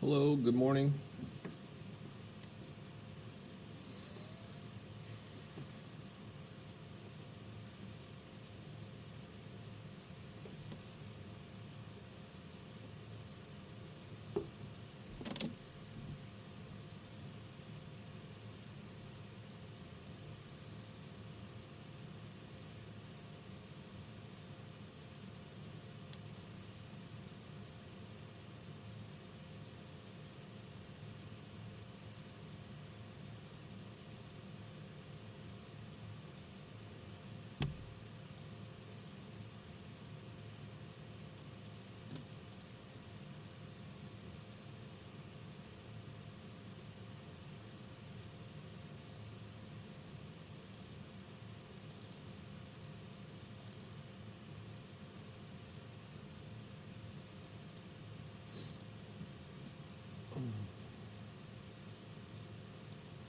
Hello, good morning.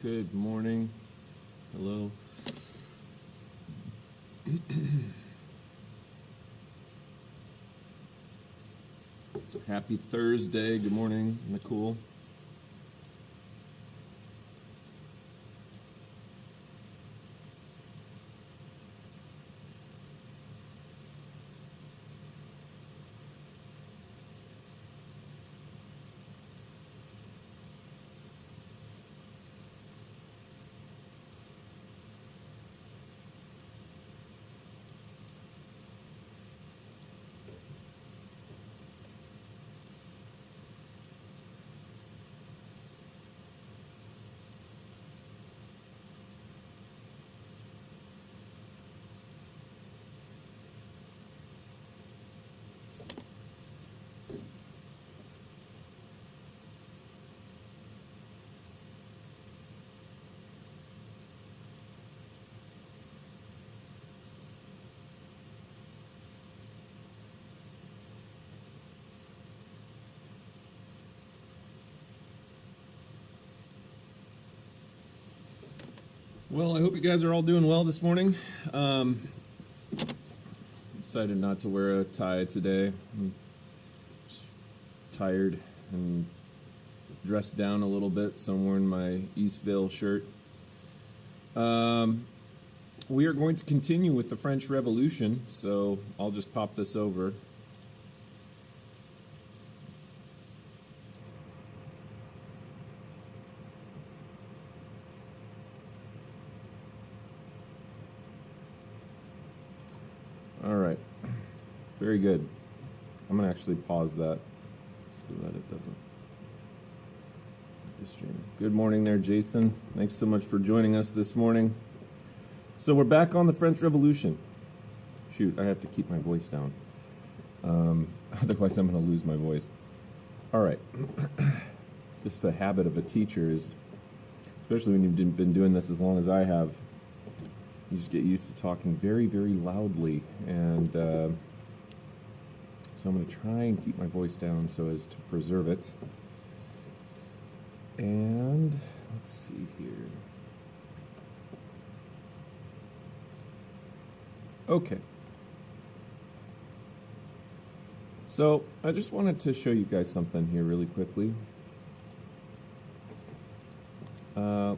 Good morning. Hello. Happy Thursday. Good morning, Nicole. Well, I hope you guys are all doing well this morning. Decided not to wear a tie today. I'm just tired and dressed down a little bit, so I'm wearing my Eastville shirt. We are going to continue with the French Revolution, so I'll just pop this over. All right, very good. I'm gonna actually pause that so that it doesn't stream. Good morning there, Jason. Thanks so much for joining us this morning. So we're back on the French Revolution. Shoot, I have to keep my voice down. Otherwise I'm gonna lose my voice. All right, just the habit of a teacher is, especially when you've been doing this as long as I have, you just get used to talking very, very loudly, and so I'm going to try and keep my voice down so as to preserve it. And let's see here. Okay. So I just wanted to show you guys something here really quickly.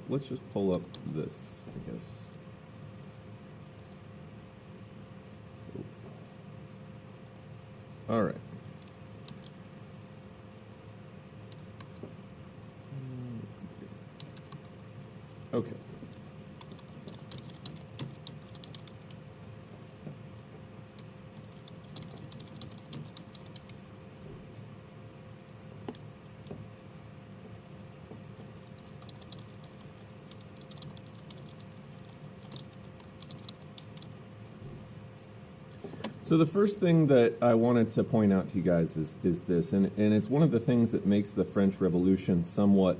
Let's just pull up this, I guess. All right. Okay. So the first thing that I wanted to point out to you guys is this, and it's one of the things that makes the French Revolution somewhat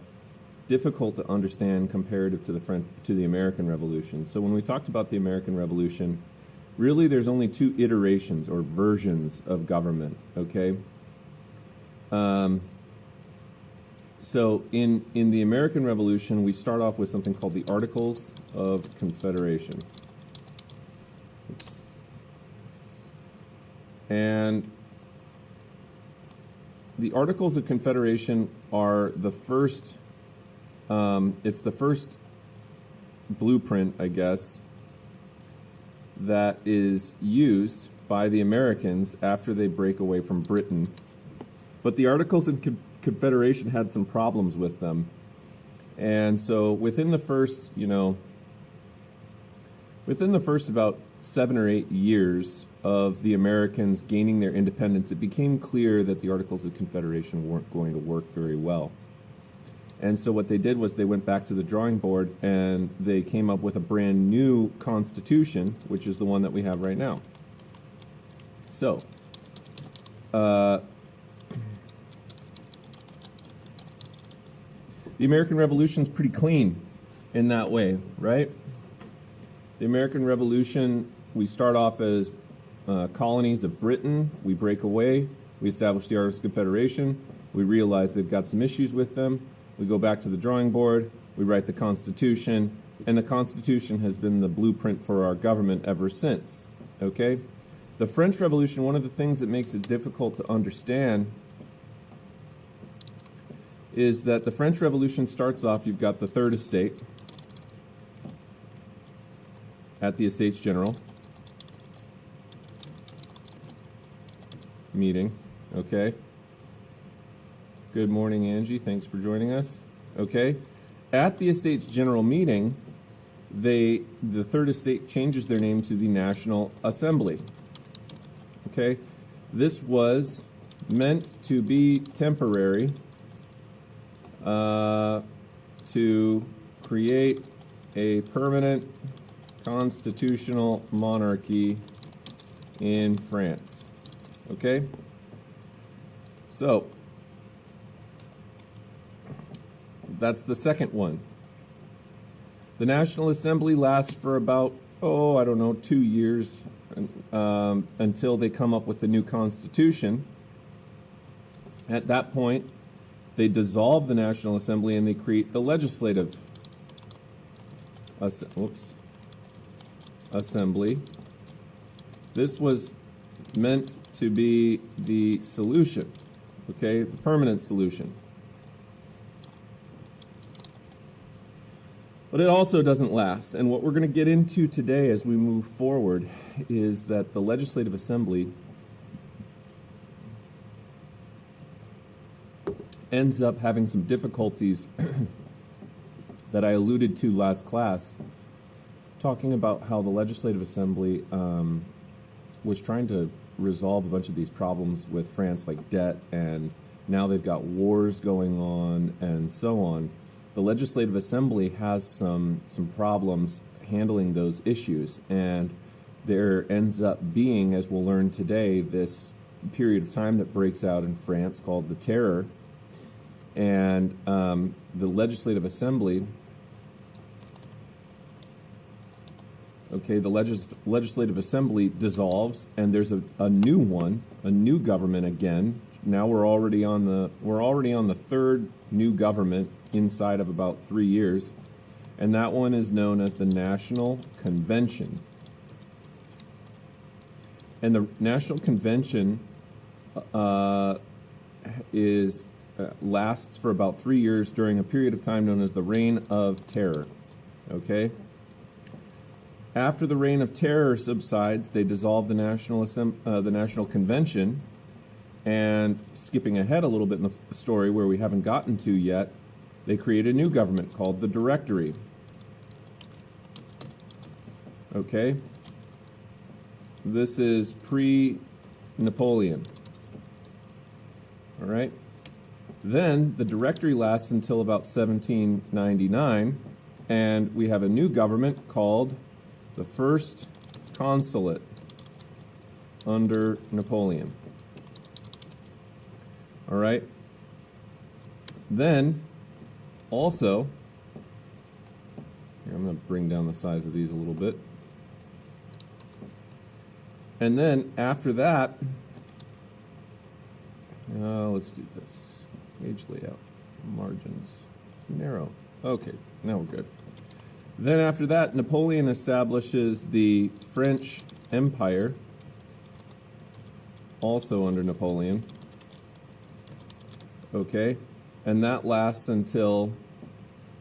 difficult to understand comparative to the American Revolution. So when we talked about the American Revolution, really there's only two iterations or versions of government, okay? So in the American Revolution, we start off with something called the Articles of Confederation. And the Articles of Confederation are the first, it's the first blueprint, I guess, that is used by the Americans after they break away from Britain. But the Articles of Confederation had some problems with them. And so within the first, within the first about 7 or 8 years of the Americans gaining their independence, it became clear that the Articles of Confederation weren't going to work very well. And so what they did was they went back to the drawing board and they came up with a brand new constitution, which is the one that we have right now. So, the American Revolution is pretty clean in that way, right? The American Revolution, we start off as colonies of Britain. We break away. We establish the Articles of Confederation. We realize they've got some issues with them. We go back to the drawing board. We write the Constitution. And the Constitution has been the blueprint for our government ever since, okay? The French Revolution, one of the things that makes it difficult to understand is that the French Revolution starts off, you've got the Third Estate at the Estates General meeting, okay? Good morning, Angie. Thanks for joining us. Okay? At the Estates General meeting, the Third Estate changes their name to the National Assembly. Okay? This was meant to be temporary to create a permanent constitutional monarchy in France. Okay? So, that's the second one. The National Assembly lasts for about, 2 years until they come up with the new Constitution. At that point, they dissolve the National Assembly and they create the Legislative Assembly. This was meant to be the solution, okay, the permanent solution. But it also doesn't last. And what we're going to get into today as we move forward is that the Legislative Assembly ends up having some difficulties that I alluded to last class, talking about how the Legislative Assembly was trying to resolve a bunch of these problems with France, like debt, and now they've got wars going on and so on. The Legislative Assembly has some problems handling those issues, and there ends up being, as we'll learn today, this period of time that breaks out in France called the Terror, and the Legislative Assembly, okay, the Legislative Assembly dissolves, and there's a new one, a new government again. Now we're already on the third new government inside of about 3 years, and that one is known as the National Convention. And the National Convention lasts for about 3 years during a period of time known as the Reign of Terror. Okay. After the Reign of Terror subsides, they dissolve the National Convention, and skipping ahead a little bit in the story where we haven't gotten to yet, they create a new government called the Directory. Okay? This is pre-Napoleon. All right? Then the Directory lasts until about 1799, and we have a new government called the First Consulate under Napoleon. All right? Then, also, here, I'm going to bring down the size of these a little bit. And then, after that, let's do this. Page layout, margins, narrow. Okay, now we're good. Then after that, Napoleon establishes the French Empire, also under Napoleon. okay? And that lasts until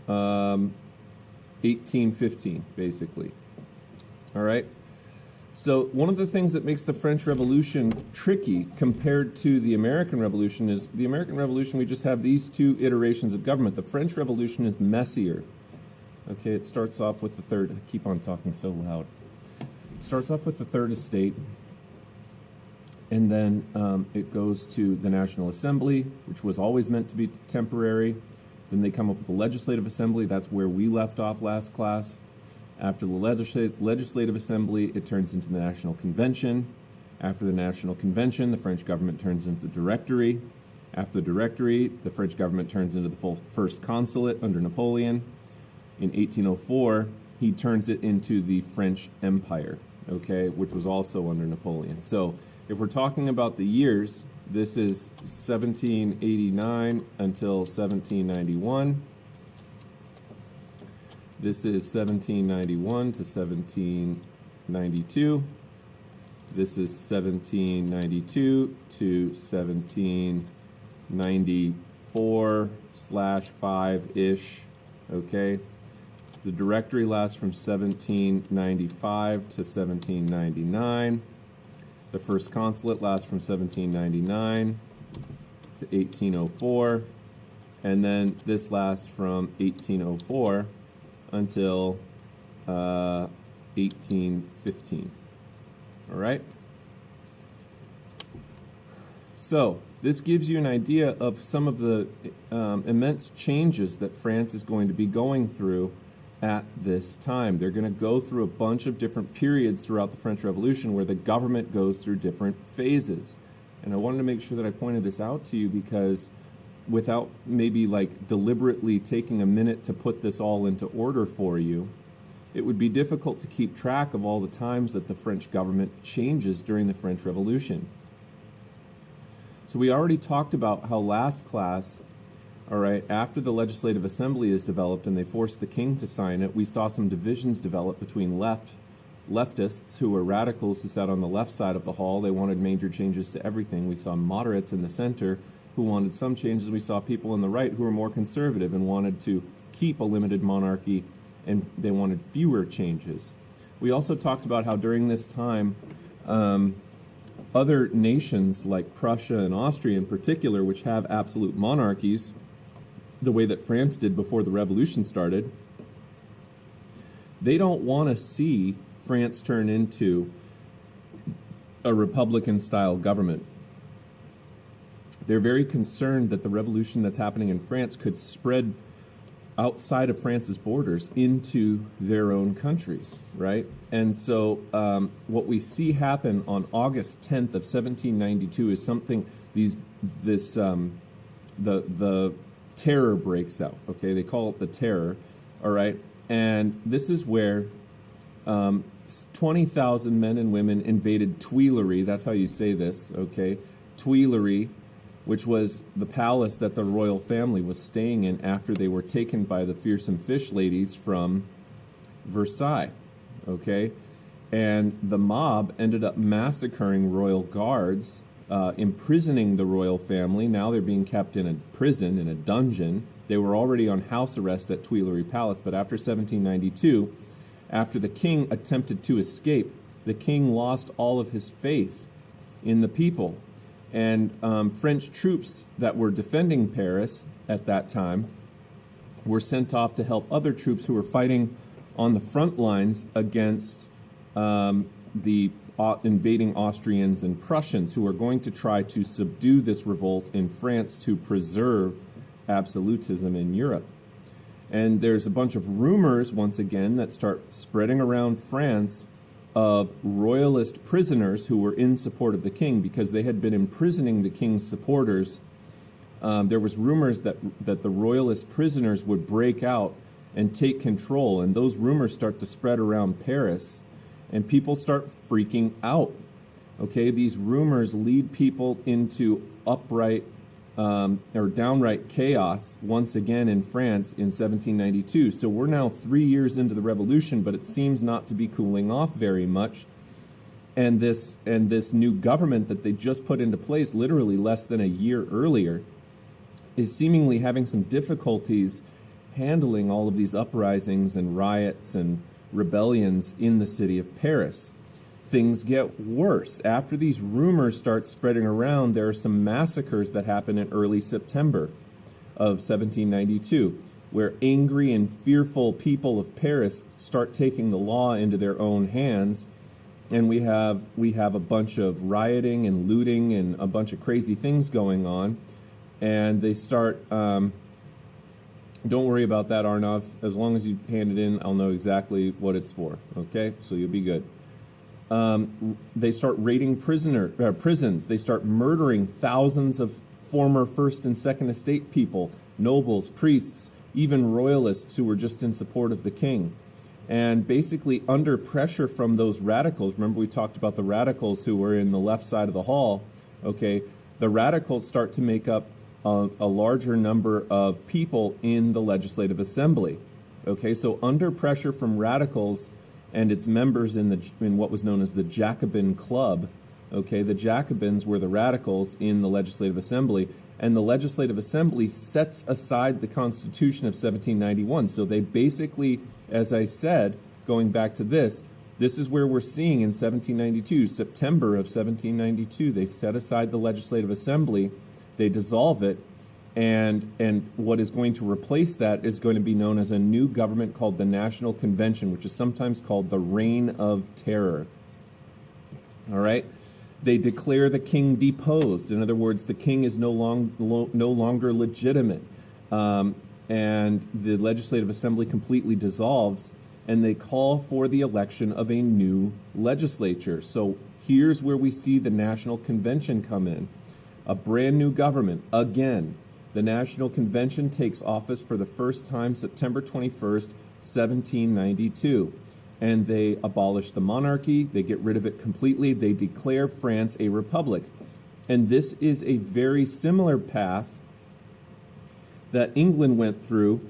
1815, basically. All right? So one of the things that makes the French Revolution tricky compared to the American Revolution is the American Revolution, we just have these two iterations of government. The French Revolution is messier. Okay, it starts off with the third, I keep on talking so loud. It starts off with the third estate, and then it goes to the National Assembly, which was always meant to be temporary. Then they come up with the Legislative Assembly. That's where we left off last class. After the Legislative Assembly, it turns into the National Convention. After the National Convention, the French government turns into the Directory. After the Directory, the French government turns into the First Consulate under Napoleon. In 1804, he turns it into the French Empire, okay, which was also under Napoleon. So if we're talking about the years, this is 1789 until 1791. This is 1791 to 1792. This is 1792 to 1794/5-ish, okay? The Directory lasts from 1795 to 1799. The First Consulate lasts from 1799 to 1804. And then this lasts from 1804 until 1815. All right? So this gives you an idea of some of the immense changes that France is going to be going through at this time. They're going to go through a bunch of different periods throughout the French Revolution where the government goes through different phases. And I wanted to make sure that I pointed this out to you because without maybe like deliberately taking a minute to put this all into order for you, it would be difficult to keep track of all the times that the French government changes during the French Revolution. So we already talked about how last class, all right, after the Legislative Assembly is developed and they force the king to sign it, we saw some divisions develop between leftists who were radicals who sat on the left side of the hall. They wanted major changes to everything. We saw moderates in the center who wanted some changes. We saw people on the right who were more conservative and wanted to keep a limited monarchy, and they wanted fewer changes. We also talked about how during this time, other nations like Prussia and Austria in particular, which have absolute monarchies, the way that France did before the revolution started, they don't want to see France turn into a Republican-style government. They're very concerned that the revolution that's happening in France could spread outside of France's borders into their own countries, right? And so what we see happen on August 10th of 1792 is something, the terror breaks out, okay? They call it the terror, all right? And this is where 20,000 men and women invaded Tuileries, that's how you say this, okay? Tuileries, which was the palace that the royal family was staying in after they were taken by the fearsome fish ladies from Versailles, okay? And the mob ended up massacring royal guards, imprisoning the royal family. Now they're being kept in a prison, in a dungeon. They were already on house arrest at Tuileries Palace, but after 1792, after the king attempted to escape, the king lost all of his faith in the people. And French troops that were defending Paris at that time were sent off to help other troops who were fighting on the front lines against the invading Austrians and Prussians, who were going to try to subdue this revolt in France to preserve absolutism in Europe. And there's a bunch of rumors, once again, that start spreading around France of royalist prisoners who were in support of the king because they had been imprisoning the king's supporters. There was rumors that the royalist prisoners would break out and take control, and those rumors start to spread around Paris, and people start freaking out. Okay, these rumors lead people into upright or downright chaos once again in France in 1792. So we're now 3 years into the revolution, but it seems not to be cooling off very much. And this new government that they just put into place literally less than a year earlier is seemingly having some difficulties handling all of these uprisings and riots and rebellions in the city of Paris. Things get worse. After these rumors start spreading around, there are some massacres that happen in early September of 1792, where angry and fearful people of Paris start taking the law into their own hands, and we have a bunch of rioting and looting and a bunch of crazy things going on, and they start. Don't worry about that, Arnav. As long as you hand it in, I'll know exactly what it's for. Okay, so you'll be good. They start raiding prisons. They start murdering thousands of former First and Second Estate people, nobles, priests, even royalists who were just in support of the king. And basically under pressure from those radicals, remember we talked about the radicals who were in the left side of the hall, okay, the radicals start to make up a larger number of people in the Legislative Assembly. Okay, so under pressure from radicals and its members in what was known as the Jacobin Club, okay, the Jacobins were the radicals in the Legislative Assembly, and the Legislative Assembly sets aside the Constitution of 1791. So they basically, as I said, going back to this is where we're seeing in 1792, September of 1792, they set aside the Legislative Assembly, they dissolve it, and what is going to replace that is going to be known as a new government called the National Convention, which is sometimes called the Reign of Terror. All right? They declare the king deposed. In other words, the king is no longer legitimate. And the Legislative Assembly completely dissolves, and they call for the election of a new legislature. So here's where we see the National Convention come in. A brand new government. Again, the National Convention takes office for the first time September 21st, 1792. And they abolish the monarchy, they get rid of it completely, they declare France a republic. And this is a very similar path that England went through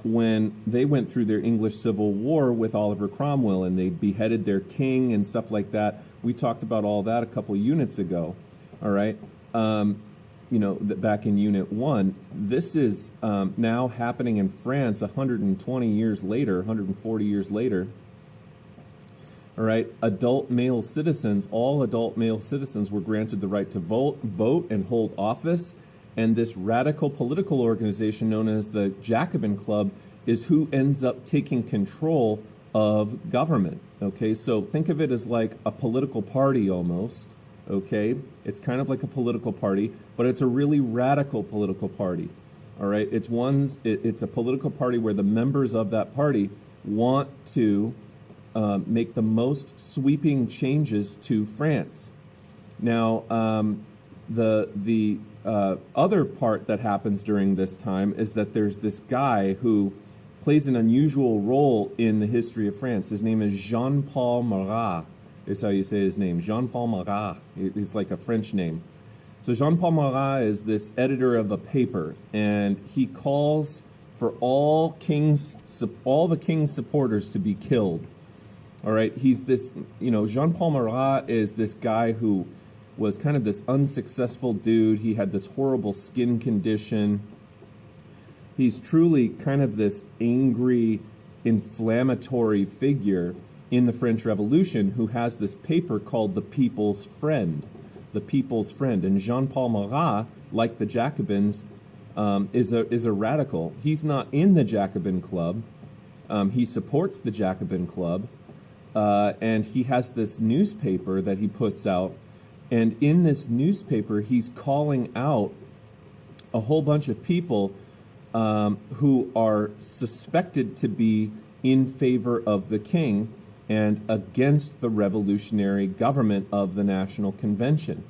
when they went through their English Civil War with Oliver Cromwell, and they beheaded their king and stuff like that. We talked about all that a couple units ago, all right? Back in Unit 1. This is now happening in France 120 years later, 140 years later. All right, all adult male citizens were granted the right to vote and hold office, and this radical political organization known as the Jacobin Club is who ends up taking control of government. Okay, so think of it as like a political party almost. Okay, it's kind of like a political party, but it's a really radical political party. All right, it's a political party where the members of that party want to make the most sweeping changes to France. Now, the other part that happens during this time is that there's this guy who plays an unusual role in the history of France. His name is Jean-Paul Marat, is how you say his name. Jean-Paul Marat. It's like a French name. So Jean-Paul Marat is this editor of a paper, and he calls for all the king's supporters to be killed. All right, he's this, Jean-Paul Marat is this guy who was kind of this unsuccessful dude. He had this horrible skin condition. He's truly kind of this angry, inflammatory figure in the French Revolution who has this paper called The People's Friend. The People's Friend. And Jean-Paul Marat, like the Jacobins, is a radical. He's not in the Jacobin Club. He supports the Jacobin Club. And he has this newspaper that he puts out. And in this newspaper, he's calling out a whole bunch of people who are suspected to be in favor of the king and against the revolutionary government of the National Convention.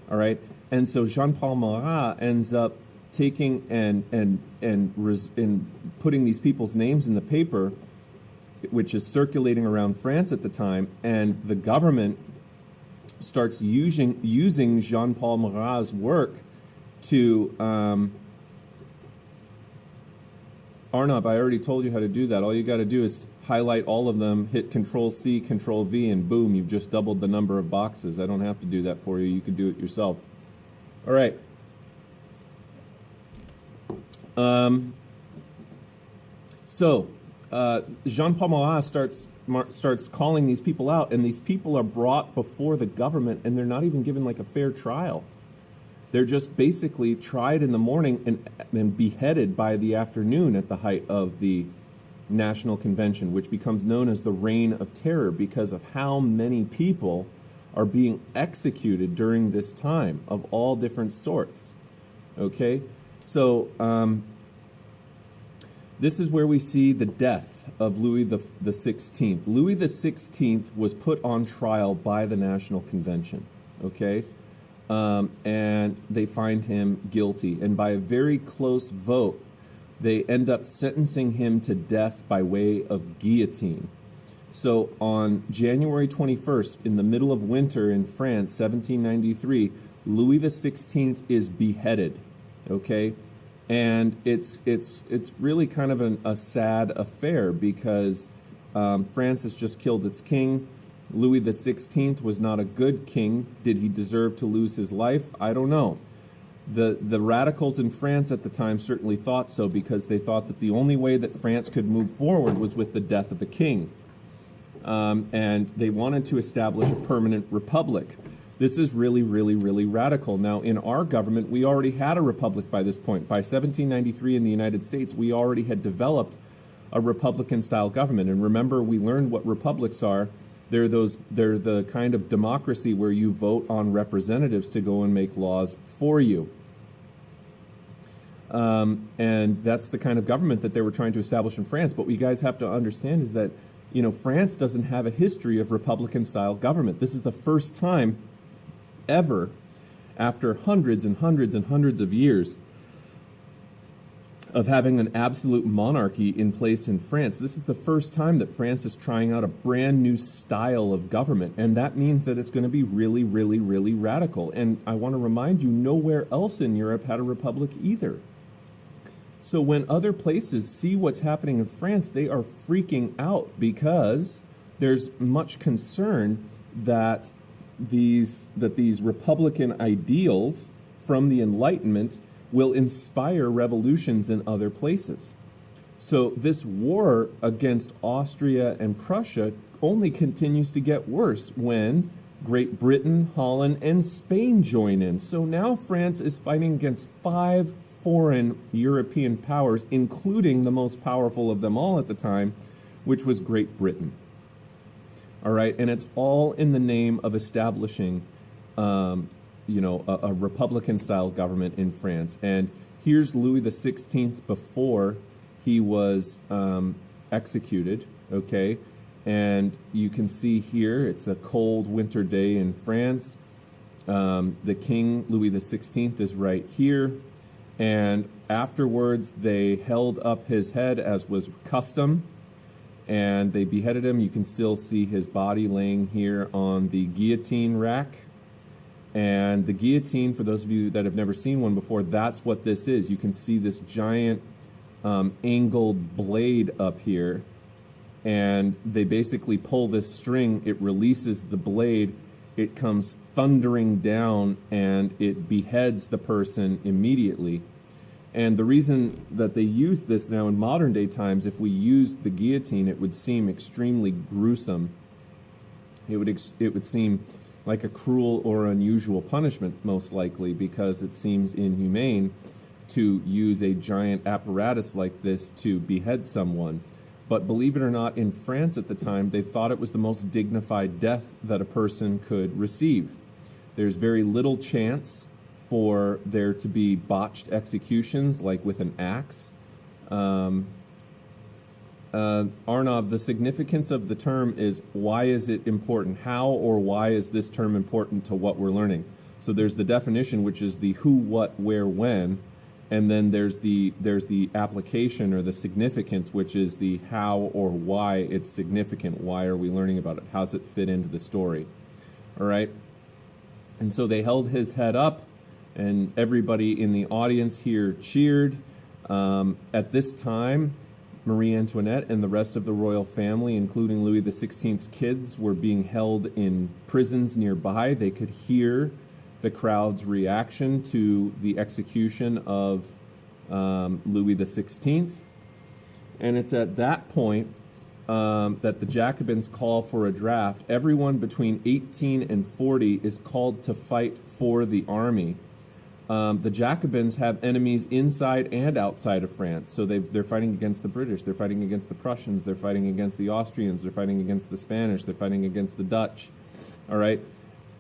All right? And so Jean-Paul Marat ends up taking and putting these people's names in the paper, which is circulating around France at the time, and the government starts using Jean-Paul Marat's work to Arnav, I already told you how to do that. All you got to do is highlight all of them, hit Control-C, Control-V, and boom, you've just doubled the number of boxes. I don't have to do that for you. You can do it yourself. All right. So Jean-Paul Marat starts calling these people out, and these people are brought before the government, and they're not even given like a fair trial. They're just basically tried in the morning and beheaded by the afternoon at the height of the National Convention, which becomes known as the Reign of Terror because of how many people are being executed during this time of all different sorts. Okay? So this is where we see the death of Louis the 16th. Louis the 16th was put on trial by the National Convention. Okay? And they find him guilty. And by a very close vote, they end up sentencing him to death by way of guillotine. So on January 21st, in the middle of winter in France, 1793, Louis the 16th is beheaded. Okay? And it's really kind of a sad affair because France has just killed its king. Louis the 16th was not a good king. Did he deserve to lose his life? I don't know. The radicals in France at the time certainly thought so because they thought that the only way that France could move forward was with the death of a king. And they wanted to establish a permanent republic. This is really, really, really radical. Now, in our government, we already had a republic by this point. By 1793 in the United States, we already had developed a republican-style government. And remember, we learned what republics are. They're the kind of democracy where you vote on representatives to go and make laws for you. And that's the kind of government that they were trying to establish in France. But what you guys have to understand is that, you know, France doesn't have a history of republican-style government. This is the first time ever, after hundreds and hundreds and hundreds of years of having an absolute monarchy in place in France. This is the first time that France is trying out a brand new style of government, and that means that it's going to be really, really, really radical. And I want to remind you, nowhere else in Europe had a republic either. So when other places see what's happening in France, they are freaking out because there's much concern that these republican ideals from the Enlightenment will inspire revolutions in other places. So this war against Austria and Prussia only continues to get worse when Great Britain, Holland, and Spain join in. So now France is fighting against 5 foreign European powers, including the most powerful of them all at the time, which was Great Britain. All right, and it's all in the name of establishing a republican-style government in France. And here's Louis the 16th before he was executed, okay? And you can see here, it's a cold winter day in France. The king, Louis the 16th, is right here. And afterwards, they held up his head as was custom, and they beheaded him. You can still see his body laying here on the guillotine rack. And the guillotine, for those of you that have never seen one before, that's what this is. You can see this giant angled blade up here. And they basically pull this string. It releases the blade. It comes thundering down, and it beheads the person immediately. And the reason that they use this now in modern day times, if we used the guillotine, it would seem extremely gruesome. It would seem like a cruel or unusual punishment, most likely, because it seems inhumane to use a giant apparatus like this to behead someone. But believe it or not, in France at the time, they thought it was the most dignified death that a person could receive. There's very little chance for there to be botched executions, like with an axe. Arnav, the significance of the term is, why is it important? How or why is this term important to what we're learning? So there's the definition, which is the who, what, where, when, and then there's the application or the significance, which is the how or why it's significant. Why are we learning about it? How does it fit into the story? All right? And so they held his head up, and everybody in the audience here cheered. At this time, Marie Antoinette and the rest of the royal family, including Louis XVI's kids, were being held in prisons nearby. They could hear the crowd's reaction to the execution of Louis XVI. And it's at that point that the Jacobins call for a draft. Everyone between 18 and 40 is called to fight for the army. The Jacobins have enemies inside and outside of France. So they're fighting against the British, they're fighting against the Prussians, they're fighting against the Austrians, they're fighting against the Spanish, they're fighting against the Dutch. All right?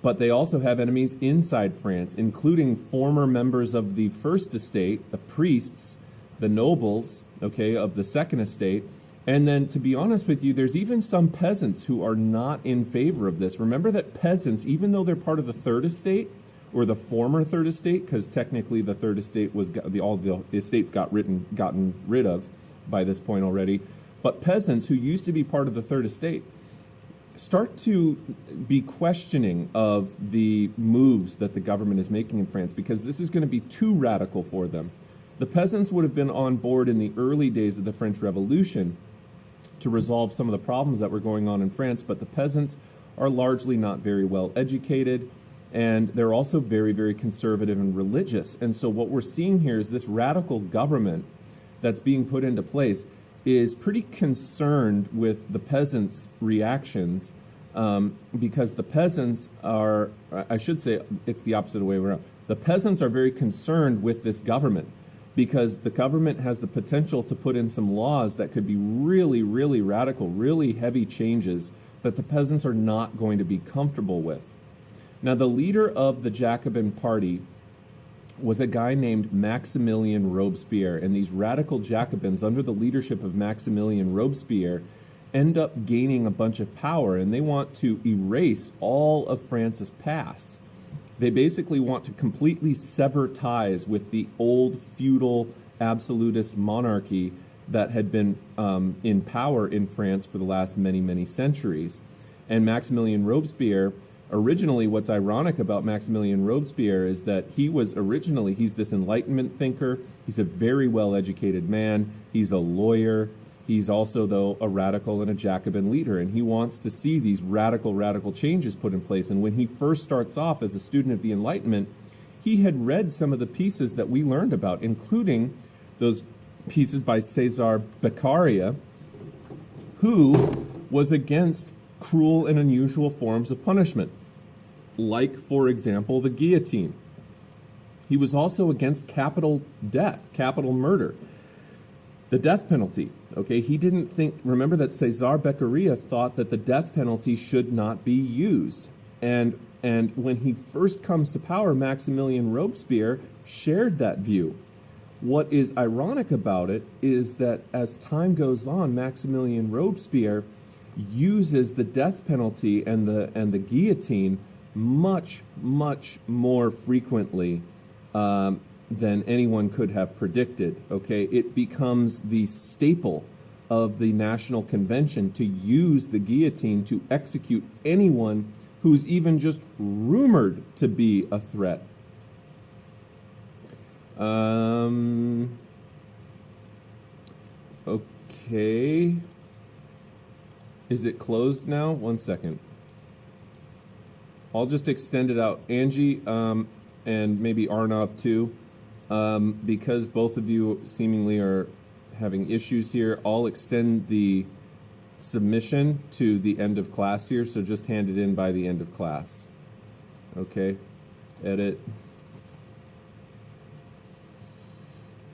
But they also have enemies inside France, including former members of the First Estate, the priests, the nobles, okay, of the Second Estate. And then, to be honest with you, there's even some peasants who are not in favor of this. Remember that peasants, even though they're part of the Third Estate, or the former Third Estate, because technically the Third Estate was all the estates gotten rid of by this point already. But peasants who used to be part of the Third Estate start to be questioning of the moves that the government is making in France, because this is going to be too radical for them. The peasants would have been on board in the early days of the French Revolution to resolve some of the problems that were going on in France, but the peasants are largely not very well educated. And they're also very, very conservative and religious. And so what we're seeing here is this radical government that's being put into place is pretty concerned with the peasants' reactions, because the peasants are, I should say it's the opposite way around. The peasants are very concerned with this government because the government has the potential to put in some laws that could be really, really radical, really heavy changes that the peasants are not going to be comfortable with. Now, the leader of the Jacobin Party was a guy named Maximilien Robespierre, and these radical Jacobins, under the leadership of Maximilien Robespierre, end up gaining a bunch of power, and they want to erase all of France's past. They basically want to completely sever ties with the old feudal absolutist monarchy that had been in power in France for the last many, many centuries. And Maximilien Robespierre, originally, what's ironic about Maximilien Robespierre is that he's this Enlightenment thinker. He's a very well-educated man. He's a lawyer. He's also, though, a radical and a Jacobin leader, and he wants to see these radical changes put in place. And when he first starts off as a student of the Enlightenment, he had read some of the pieces that we learned about, including those pieces by César Beccaria, who was against cruel and unusual forms of punishment, like, for example, the guillotine. He was also against capital death, capital murder, the death penalty. Okay, he didn't think, remember that César Beccaria thought that the death penalty should not be used. And when he first comes to power, Maximilien Robespierre shared that view. What is ironic about it is that as time goes on, Maximilien Robespierre uses the death penalty and the guillotine much more frequently than anyone could have predicted. Okay, it becomes the staple of the National Convention to use the guillotine to execute anyone who's even just rumored to be a threat. Okay. Is it closed now? 1 second. I'll just extend it out. Angie, and maybe Arnav too, because both of you seemingly are having issues here, I'll extend the submission to the end of class here, so just hand it in by the end of class. Okay, edit.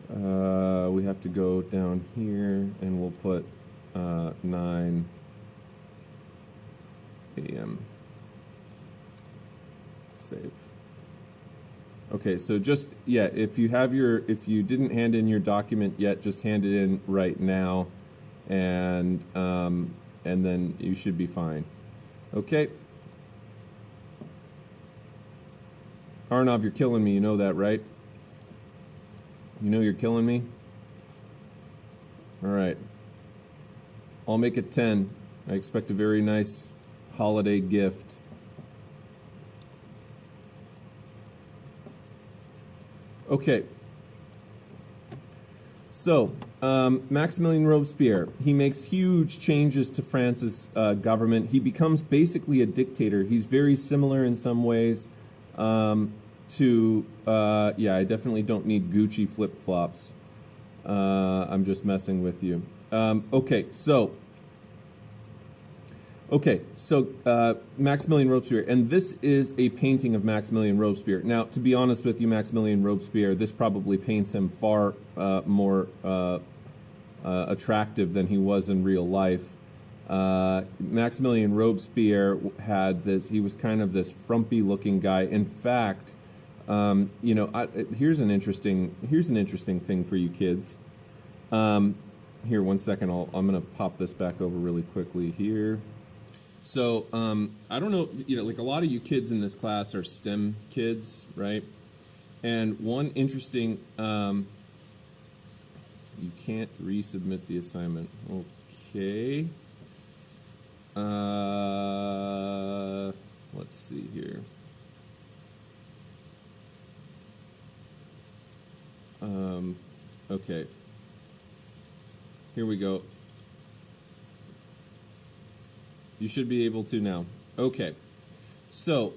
We have to go down here, and we'll put 9 a.m. Save. Okay, so just, yeah, if you didn't hand in your document yet, just hand it in right now, and then you should be fine. Okay. Arnav, you're killing me, you know that, right? You know you're killing me? All right. I'll make it 10. I expect a very nice holiday gift. Okay. So, Maximilien Robespierre, he makes huge changes to France's government. He becomes basically a dictator. He's very similar in some ways to, yeah, I definitely don't need Gucci flip-flops. I'm just messing with you. So Maximilian Robespierre, and this is a painting of Maximilian Robespierre. Now, to be honest with you, Maximilian Robespierre, this probably paints him far more attractive than he was in real life. Maximilian Robespierre had this, he was kind of this frumpy-looking guy. In fact, here's an interesting thing for you kids. Here, one second, I'm going to pop this back over really quickly here. So, I don't know, like a lot of you kids in this class are STEM kids, right? And one interesting, you can't resubmit the assignment. Okay. Let's see here. Okay. Here we go. You should be able to now. Okay. So,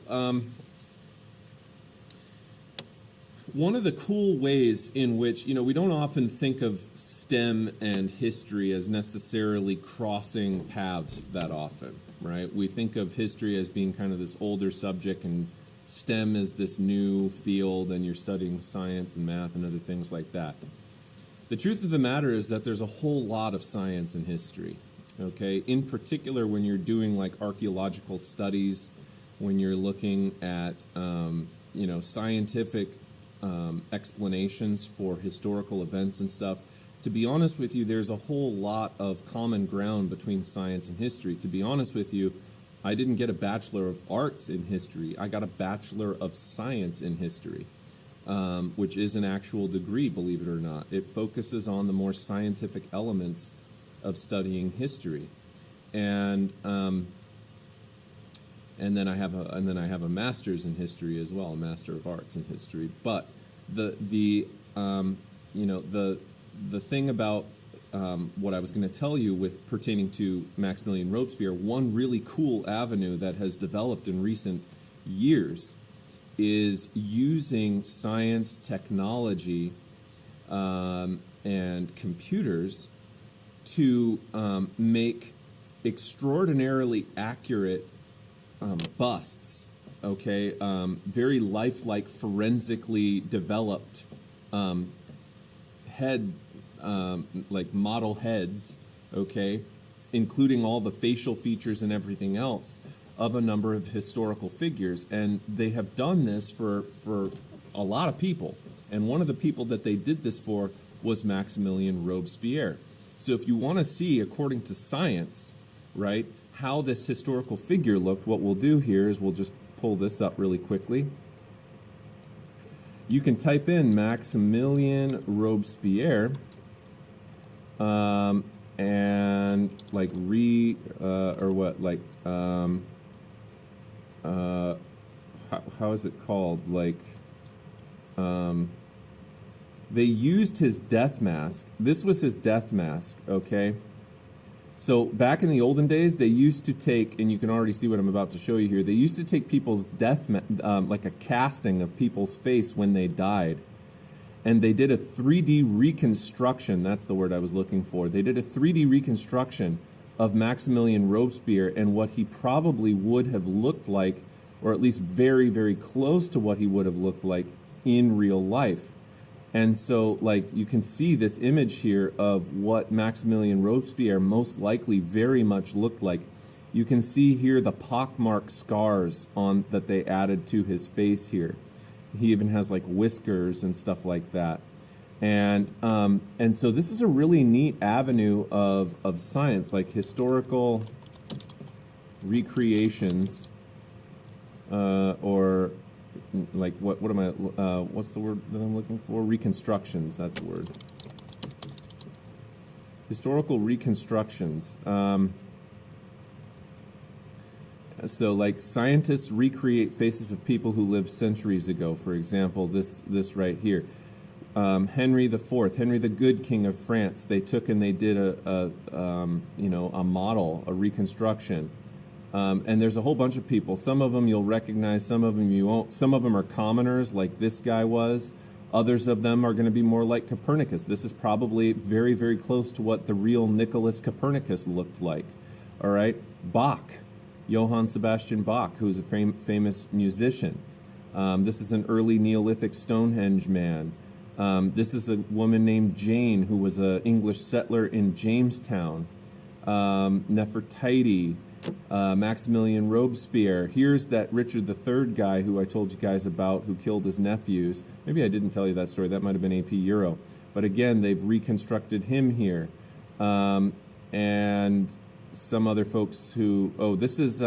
one of the cool ways in which, we don't often think of STEM and history as necessarily crossing paths that often, right? We think of history as being kind of this older subject, and STEM is this new field, and you're studying science and math and other things like that. The truth of the matter is that there's a whole lot of science in history. Okay, in particular, when you're doing like archaeological studies, when you're looking at scientific explanations for historical events and stuff. To be honest with you, there's a whole lot of common ground between science and history. To be honest with you, I didn't get a Bachelor of Arts in history. I got a Bachelor of Science in history, which is an actual degree, believe it or not. It focuses on the more scientific elements of studying history, and then I have a master's in history as well, a Master of Arts in history. But the thing about what I was going to tell you with pertaining to Maximilian Robespierre, one really cool avenue that has developed in recent years is using science, technology, and computers to make extraordinarily accurate busts, okay? Very lifelike, forensically developed head, like model heads, okay? Including all the facial features and everything else of a number of historical figures. And they have done this for a lot of people. And one of the people that they did this for was Maximilian Robespierre. So if you want to see, according to science, right, how this historical figure looked, what we'll do here is we'll just pull this up really quickly. You can type in Maximilian Robespierre and like how is it called? They used his death mask. This was his death mask, okay? So back in the olden days, they used to take, and you can already see what I'm about to show you here, they used to take people's like a casting of people's face when they died, and they did a 3D reconstruction, that's the word I was looking for. They did a 3D reconstruction of Maximilian Robespierre and what he probably would have looked like, or at least very, very close to what he would have looked like in real life. And so, like, you can see this image here of what Maximilian Robespierre most likely very much looked like. You can see here the pockmarked scars that they added to his face here. He even has like whiskers and stuff like that. And so this is a really neat avenue of science, like historical recreations, or like what am I? What's the word that I'm looking for? Reconstructions. That's the word. Historical reconstructions. So, like, scientists recreate faces of people who lived centuries ago. For example, this right here, Henry IV, Henry the Good, King of France. They took and they did a model, a reconstruction. And there's a whole bunch of people. Some of them you'll recognize, some of them you won't. Some of them are commoners, like this guy was. Others of them are going to be more like Copernicus. This is probably very, very close to what the real Nicholas Copernicus looked like. All right, Bach, Johann Sebastian Bach, who's a famous musician. This is an early Neolithic Stonehenge man. This is a woman named Jane, who was an English settler in Jamestown. Nefertiti, Maximilian Robespierre. Here's that Richard III guy who I told you guys about, who killed his nephews. Maybe I didn't tell you that story. That might have been AP Euro. But again, they've reconstructed him here. And some other folks who... Oh, this is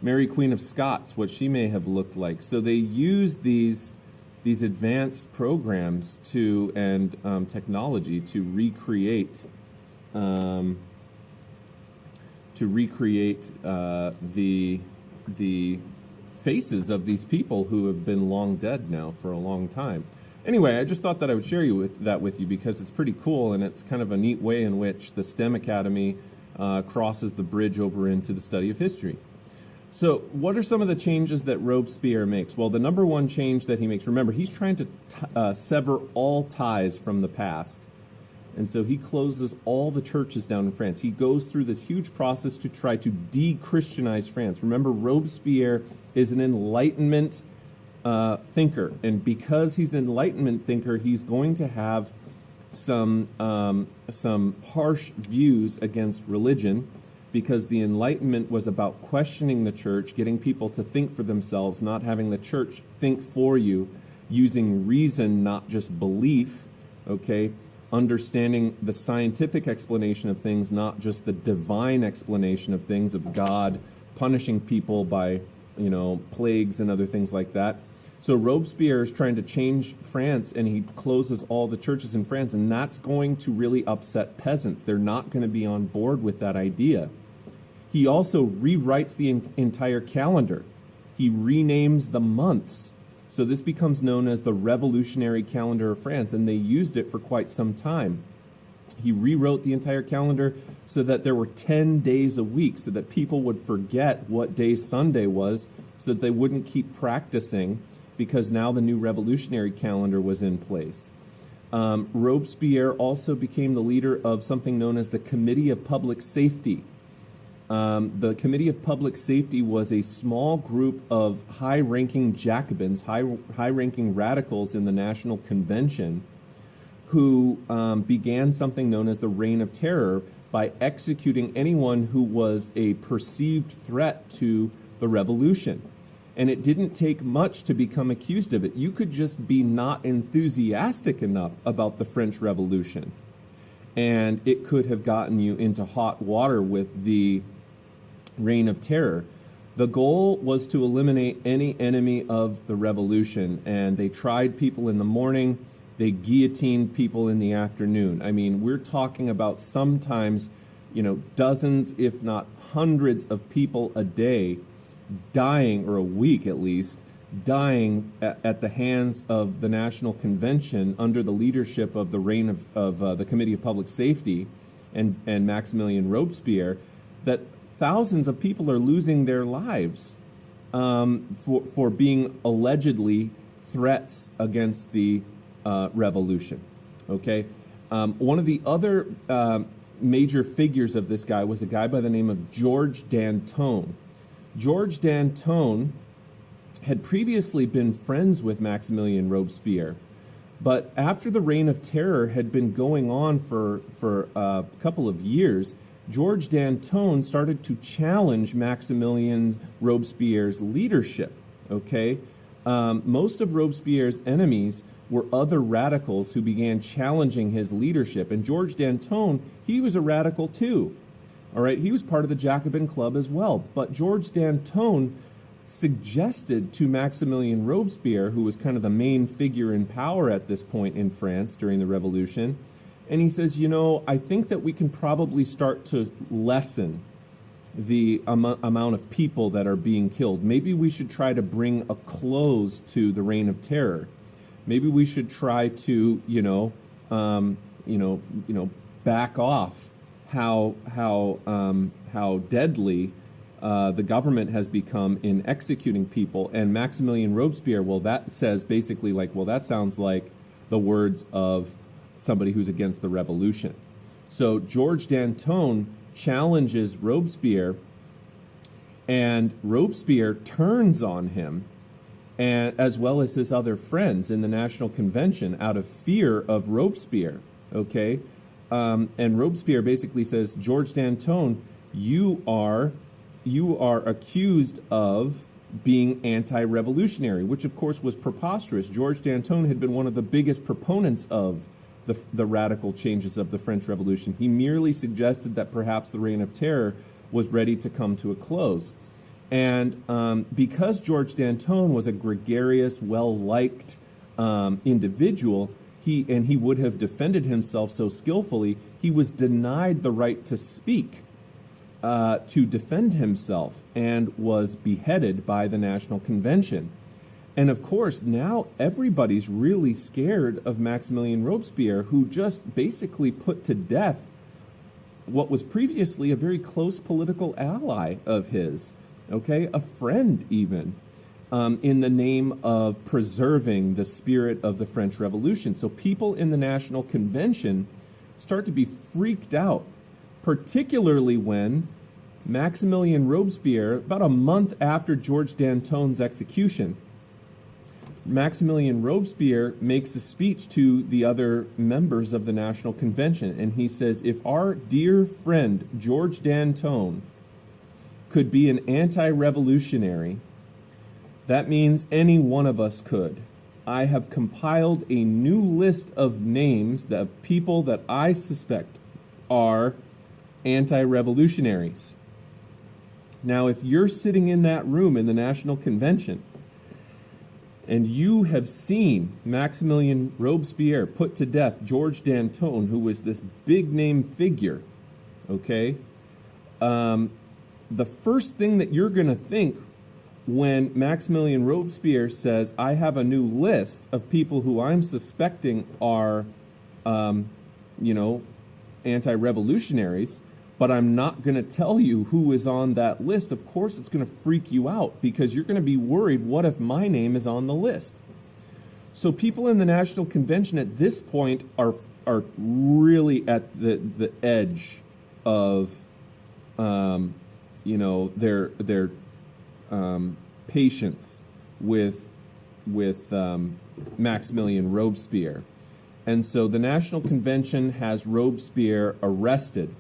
Mary Queen of Scots, what she may have looked like. So they use these advanced programs and technology to recreate the faces of these people who have been long dead now for a long time. Anyway, I just thought that I would share that with you because it's pretty cool, and it's kind of a neat way in which the STEM Academy crosses the bridge over into the study of history. So what are some of the changes that Robespierre makes? Well, the number one change that he makes, remember, he's trying to sever all ties from the past. And so he closes all the churches down in France. He goes through this huge process to try to de-Christianize France. Remember, Robespierre is an Enlightenment thinker. And because he's an Enlightenment thinker, he's going to have some harsh views against religion, because the Enlightenment was about questioning the church, getting people to think for themselves, not having the church think for you, using reason, not just belief, okay? Understanding the scientific explanation of things, not just the divine explanation of things, of God punishing people by, plagues and other things like that. So Robespierre is trying to change France, and he closes all the churches in France, and that's going to really upset peasants. They're not going to be on board with that idea. He also rewrites the entire calendar. He renames the months. So this becomes known as the Revolutionary Calendar of France, and they used it for quite some time. He rewrote the entire calendar so that there were 10 days a week, so that people would forget what day Sunday was, so that they wouldn't keep practicing, because now the new revolutionary calendar was in place. Robespierre also became the leader of something known as the Committee of Public Safety. The Committee of Public Safety was a small group of high-ranking Jacobins, high-ranking radicals in the National Convention, who began something known as the Reign of Terror by executing anyone who was a perceived threat to the revolution. And it didn't take much to become accused of it. You could just be not enthusiastic enough about the French Revolution, and it could have gotten you into hot water with the Reign of Terror. The goal was to eliminate any enemy of the revolution, and they tried people in the morning, they guillotined people in the afternoon. I mean, we're talking about sometimes, dozens, if not hundreds of people a day dying, or a week at least, dying at the hands of the National Convention under the leadership of the reign of the Committee of Public Safety and Maximilian Robespierre, that thousands of people are losing their lives for being allegedly threats against the revolution. Okay, one of the other major figures of this guy was a guy by the name of George Danton. George Danton had previously been friends with Maximilian Robespierre, but after the Reign of Terror had been going on for a couple of years, George Danton started to challenge Maximilian Robespierre's leadership. Okay, most of Robespierre's enemies were other radicals who began challenging his leadership, and George Danton, he was a radical too. All right, he was part of the Jacobin Club as well, but George Danton suggested to Maximilian Robespierre, who was kind of the main figure in power at this point in France during the Revolution, and he says, I think that we can probably start to lessen the amount of people that are being killed. Maybe we should try to bring a close to the Reign of Terror. Maybe we should try to, back off how deadly the government has become in executing people. And Maximilian Robespierre, that says basically that sounds like the words of somebody who's against the revolution. So George Danton challenges Robespierre, and Robespierre turns on him, and as well as his other friends in the National Convention out of fear of Robespierre. Okay, and Robespierre basically says, George Danton, you are accused of being anti-revolutionary, which of course was preposterous. George Danton had been one of the biggest proponents of the radical changes of the French Revolution. He merely suggested that perhaps the Reign of Terror was ready to come to a close. And because George Danton was a gregarious, well-liked individual, he would have defended himself so skillfully, he was denied the right to speak, to defend himself, and was beheaded by the National Convention. And of course, now everybody's really scared of Maximilien Robespierre, who just basically put to death what was previously a very close political ally of his, okay, a friend even, in the name of preserving the spirit of the French Revolution. So people in the National Convention start to be freaked out, particularly when Maximilien Robespierre, about a month after George Danton's execution, Maximilien Robespierre makes a speech to the other members of the National Convention, and he says, if our dear friend George Danton could be an anti-revolutionary, that means any one of us could. I have compiled a new list of names of people that I suspect are anti-revolutionaries. Now, if you're sitting in that room in the National Convention, and you have seen Maximilien Robespierre put to death George Danton, who was this big-name figure, okay? The first thing that you're going to think when Maximilien Robespierre says, I have a new list of people who I'm suspecting are, anti-revolutionaries, but I'm not going to tell you who is on that list, of course it's going to freak you out, because you're going to be worried, what if my name is on the list? So people in the National Convention at this point are really at the edge of their patience with Maximilien Robespierre. And so the National Convention has Robespierre arrested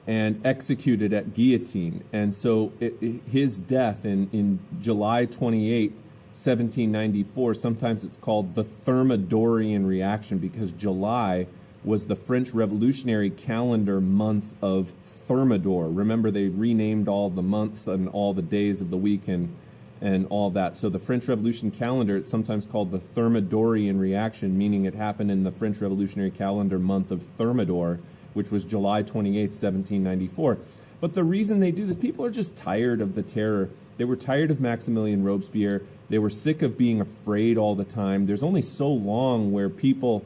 and executed at guillotine. And so his death in July 28, 1794, sometimes it's called the Thermidorian reaction, because July was the French Revolutionary calendar month of Thermidor. Remember, they renamed all the months and all the days of the week and all that. So the French Revolution calendar, it's sometimes called the Thermidorian reaction, meaning it happened in the French Revolutionary calendar month of Thermidor, which was July 28th, 1794. But the reason they do this, people are just tired of the terror. They were tired of Maximilien Robespierre. They were sick of being afraid all the time. There's only so long where people,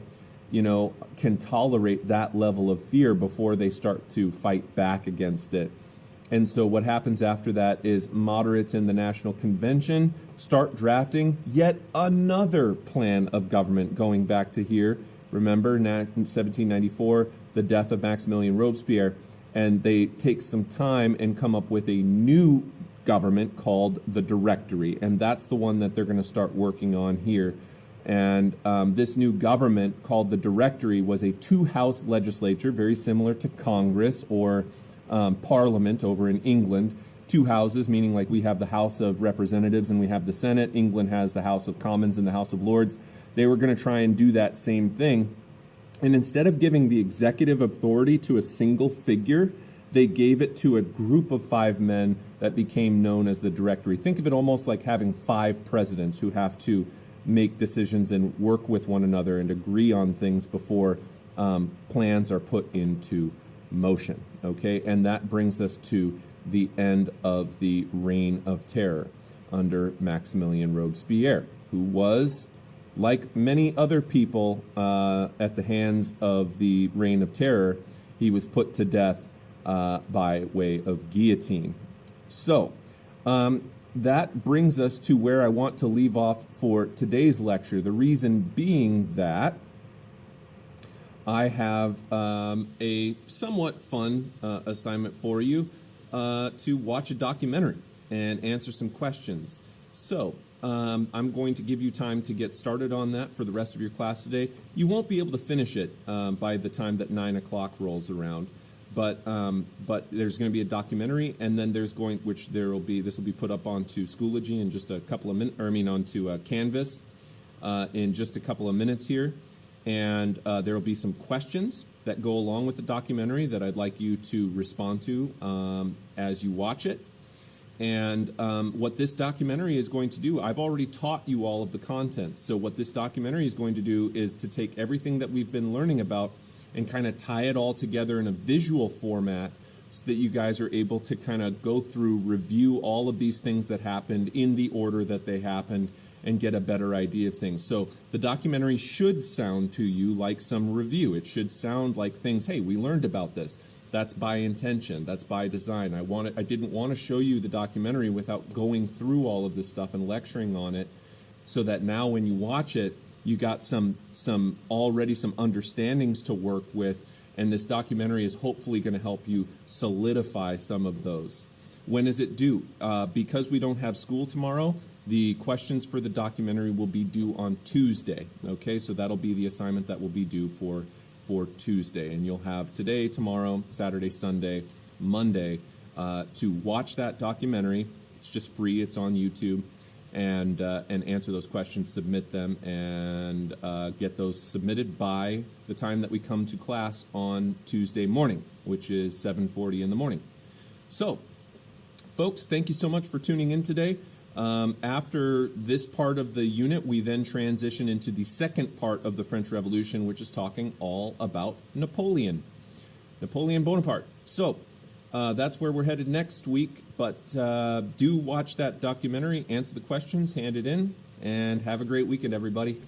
can tolerate that level of fear before they start to fight back against it. And so what happens after that is moderates in the National Convention start drafting yet another plan of government going back to here. Remember, in 1794, the death of Maximilien Robespierre, and they take some time and come up with a new government called the Directory, and that's the one that they're going to start working on here. And this new government called the Directory was a two-house legislature, very similar to Congress or Parliament over in England. Two houses, meaning like we have the House of Representatives and we have the Senate. England has the House of Commons and the House of Lords. They were going to try and do that same thing. And instead of giving the executive authority to a single figure, they gave it to a group of 5 men that became known as the Directory. Think of it almost like having 5 presidents who have to make decisions and work with one another and agree on things before plans are put into motion. Okay, and that brings us to the end of the Reign of Terror under Maximilien Robespierre, who was, like many other people at the hands of the Reign of Terror, he was put to death by way of guillotine. So, that brings us to where I want to leave off for today's lecture. The reason being that I have a somewhat fun assignment for you to watch a documentary and answer some questions. So I'm going to give you time to get started on that for the rest of your class today. You won't be able to finish it by the time that 9 o'clock rolls around, but there's going to be a documentary, and then this will be put up onto Schoology in just a couple of minutes, onto Canvas in just a couple of minutes here. And there will be some questions that go along with the documentary that I'd like you to respond to as you watch it. And what this documentary is going to do, I've already taught you all of the content. So what this documentary is going to do is to take everything that we've been learning about and kind of tie it all together in a visual format so that you guys are able to kind of go through, review all of these things that happened in the order that they happened, and get a better idea of things. So the documentary should sound to you like some review. It should sound like things, hey, we learned about this. That's by intention. That's by design. I didn't want to show you the documentary without going through all of this stuff and lecturing on it, so that now when you watch it, you got some understandings to work with, and this documentary is hopefully going to help you solidify some of those. When is it due? Because we don't have school tomorrow, the questions for the documentary will be due on Tuesday, okay? So that'll be the assignment that will be due for Tuesday. And you'll have today, tomorrow, Saturday, Sunday, Monday to watch that documentary. It's just free. It's on YouTube. And answer those questions, submit them, and get those submitted by the time that we come to class on Tuesday morning, which is 7:40 in the morning. So, folks, thank you so much for tuning in today. After this part of the unit, we then transition into the second part of the French Revolution, which is talking all about Napoleon Bonaparte. So that's where we're headed next week, but do watch that documentary, answer the questions, hand it in, and have a great weekend, everybody.